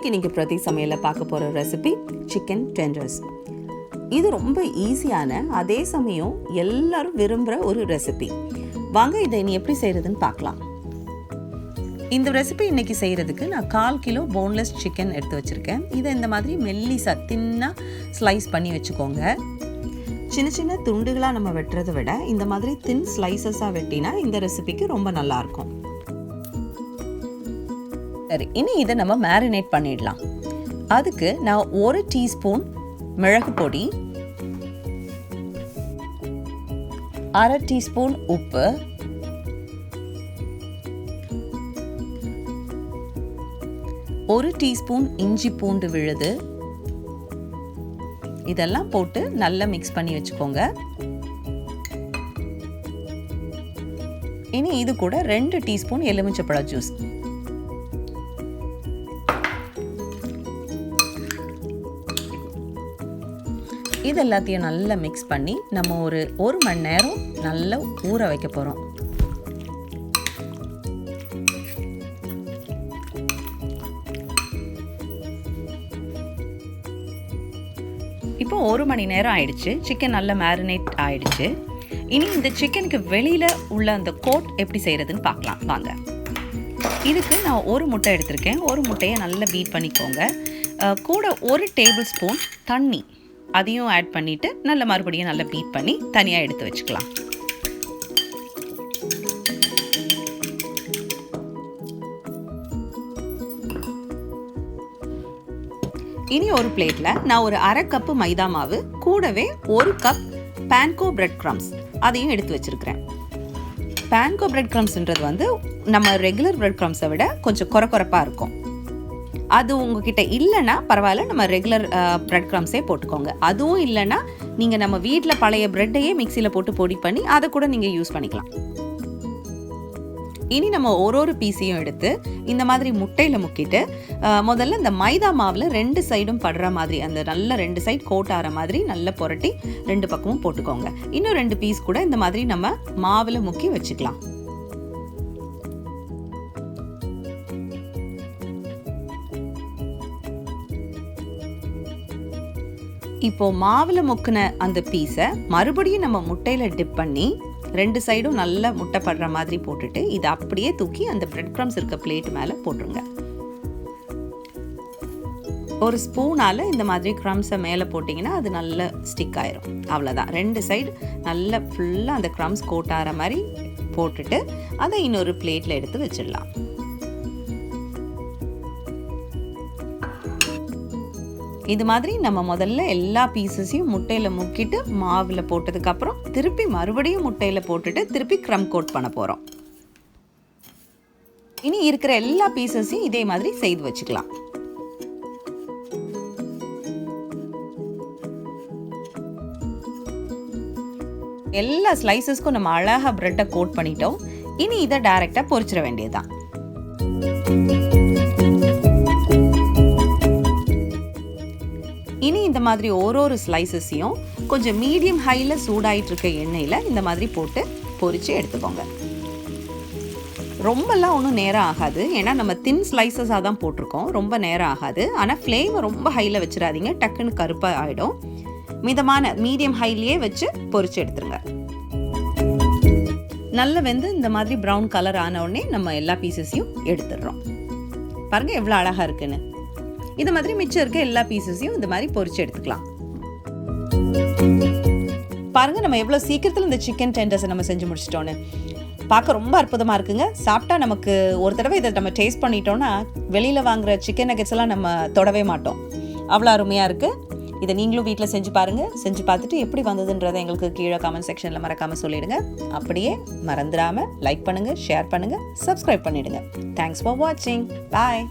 இன்றைக்கி நீங்கள் பிரதி சமையலில் பார்க்க போகிற ரெசிபி சிக்கன் டெண்டர்ஸ். இது ரொம்ப ஈஸியான, அதே சமயம் எல்லாரும் விரும்புகிற ஒரு ரெசிபி. வாங்க இதை இனி எப்படி செய்கிறதுன்னு பார்க்கலாம். இந்த ரெசிபி இன்றைக்கி செய்கிறதுக்கு நான் 1/4 கிலோ போன்லெஸ் சிக்கன் எடுத்து வச்சுருக்கேன். இதை இந்த மாதிரி மெல்லிசா தின்னாக ஸ்லைஸ் பண்ணி வச்சுக்கோங்க. சின்ன சின்ன துண்டுகளாக நம்ம வெட்டுறதை விட இந்த மாதிரி தின் ஸ்லைசஸாக வெட்டினா இந்த ரெசிபிக்கு ரொம்ப நல்லாயிருக்கும். சரி, இனி இதை நம்ம மேரினேட் பண்ணிடலாம். அதுக்கு நான் 1 டீஸ்பூன் மிளகு பொடி, 1/2 டீஸ்பூன் உப்பு, 1 டீஸ்பூன் இஞ்சி பூண்டு விழுது இதெல்லாம் போட்டு நல்லா மிக்ஸ் பண்ணி வச்சுக்கோங்க. இனி இது கூட 2 டீஸ்பூன் எலுமிச்சப்பழ ஜூஸ். இது எல்லாத்தையும் நல்லா மிக்ஸ் பண்ணி நம்ம ஒரு 1 மணி நேரம் நல்லா ஊற வைக்க போகிறோம். இப்போ 1 மணி நேரம் ஆயிடுச்சு. சிக்கன் நல்லா மேரினேட் ஆயிடுச்சு. இனி இந்த சிக்கனுக்கு வெளியில் உள்ள அந்த கோட் எப்படி செய்கிறதுன்னு பார்க்கலாம் வாங்க. இதுக்கு நான் 1 முட்டை எடுத்திருக்கேன். 1 முட்டையை நல்லா பீட் பண்ணிக்கோங்க. கூட 1 டேபிள் ஸ்பூன் தண்ணி அதையும் ஆட் பண்ணிவிட்டு நல்ல மறுபடியும் நல்லா பீட் பண்ணி தனியாக எடுத்து வச்சுக்கலாம். இனி ஒரு பிளேட்டில் நான் ஒரு 1/2 கப்பு மைதா மாவு, கூடவே 1 கப் பான்கோ பிரெட் கிரம்ஸ் அதையும் எடுத்து வச்சுருக்கிறேன். பான்கோ பிரெட் கிரம்ஸ்ன்றது வந்து நம்ம ரெகுலர் பிரெட் கிரம்ஸை விட கொஞ்சம் குறைப்பாக இருக்கும். அது உங்ககிட்ட இல்லைன்னா பரவாயில்ல, நம்ம ரெகுலர் பிரெட் கிரம்ஸே போட்டுக்கோங்க. அதுவும் இல்லைன்னா நீங்கள் நம்ம வீட்டில் பழைய பிரெட்டையே மிக்சியில் போட்டு பொடி பண்ணி அதை கூட நீங்கள் யூஸ் பண்ணிக்கலாம். இனி நம்ம ஒரு பீஸையும் எடுத்து இந்த மாதிரி முட்டையில் முக்கிட்டு முதல்ல இந்த மைதா மாவில் 2 சைடும் படுற மாதிரி, அந்த நல்ல 2 சைடு கோட் ஆகிற மாதிரி நல்லா புரட்டி 2 பக்கமும் போட்டுக்கோங்க. இன்னும் 2 பீஸ் கூட இந்த மாதிரி நம்ம மாவில் முக்கி வச்சுக்கலாம். இப்போ மாவில் முக்கின அந்த பீஸை மறுபடியும் நம்ம முட்டையில் டிப் பண்ணி 2 சைடும் நல்லா முட்டை படுற மாதிரி போட்டுட்டு இதை அப்படியே தூக்கி அந்த பிரெட் கிரம்ஸ் இருக்க பிளேட் மேலே போட்டுருங்க. ஒரு ஸ்பூனால் இந்த மாதிரி கிரம்ஸை மேலே போட்டிங்கன்னா அது நல்லா ஸ்டிக் ஆயிரும். அவ்வளோதான். 2 சைடு நல்லா ஃபுல்லாக அந்த கிரம்ஸ் கோட் ஆகிற மாதிரி போட்டுட்டு அதை இன்னொரு பிளேட்டில் எடுத்து வச்சிடலாம். இது மாதிரி நம்ம முதல்ல எல்லா பீசஸையும் முட்டையில் முக்கிட்டு மாவில் போட்டதுக்கப்புறம் திருப்பி மறுபடியும் முட்டையில் போட்டுட்டு திருப்பி க்ரம் கோட் பண்ண போகிறோம். இனி இருக்கிற எல்லா பீசஸையும் இதே மாதிரி செய்து வச்சுக்கலாம். எல்லா ஸ்லைசஸ்க்கும் நம்ம அழகாக பிரெட்டை கோட் பண்ணிட்டோம். இனி இதை டைரெக்டாக பொரிச்சிட வேண்டியதுதான். இனி இந்த மாதிரி ஒரு ஸ்லைசஸையும் கொஞ்சம் மீடியம் ஹையில் சூடாயிட்டு இருக்க எண்ணெயில் இந்த மாதிரி போட்டு பொரித்து எடுத்துக்கோங்க. ரொம்பலாம் ஒன்றும் நேரம் ஆகாது, ஏன்னா நம்ம தின் ஸ்லைசஸாக தான் போட்டிருக்கோம். ரொம்ப நேரம் ஆகாது. ஆனால் ஃப்ளேமை ரொம்ப ஹையில் வச்சிடாதீங்க, டக்குன்னு கருப்பாக ஆகிடும். மிதமான மீடியம் ஹைலேயே வச்சு பொரித்து எடுத்துருங்க. நல்ல வெந்து இந்த மாதிரி ப்ரௌன் கலர் ஆன உடனே நம்ம எல்லா பீசஸையும் எடுத்துடுறோம். பாருங்கள் எவ்வளோ அழகாக இருக்குன்னு. இது மாதிரி மிச்சம் இருக்க எல்லா பீசஸையும் இந்த மாதிரி பொரிச்சு எடுத்துக்கலாம். பாருங்க நம்ம எவ்வளோ சீக்கிரத்தில் இந்த சிக்கன் டெண்டர்ஸை நம்ம செஞ்சு முடிச்சிட்டோன்னு. பார்க்க ரொம்ப அற்புதமாக இருக்குங்க. சாப்பிட்டா நமக்கு ஒரு தடவை இதை நம்ம டேஸ்ட் பண்ணிட்டோன்னா வெளியில் வாங்குகிற சிக்கன் நகெட்ஸ் எல்லாம் நம்ம தொடவே மாட்டோம். அவ்வளோ அருமையாக இருக்குது. இதை நீங்களும் வீட்டில் செஞ்சு பாருங்கள். செஞ்சு பார்த்துட்டு எப்படி வந்ததுன்றதை எங்களுக்கு கீழே கமெண்ட் செக்ஷனில் மறக்காமல் சொல்லிவிடுங்க. அப்படியே மறந்துடாமல் லைக் பண்ணுங்கள், ஷேர் பண்ணுங்கள், சப்ஸ்கிரைப் பண்ணிவிடுங்க. தேங்க்ஸ் ஃபார் வாட்சிங். பாய்.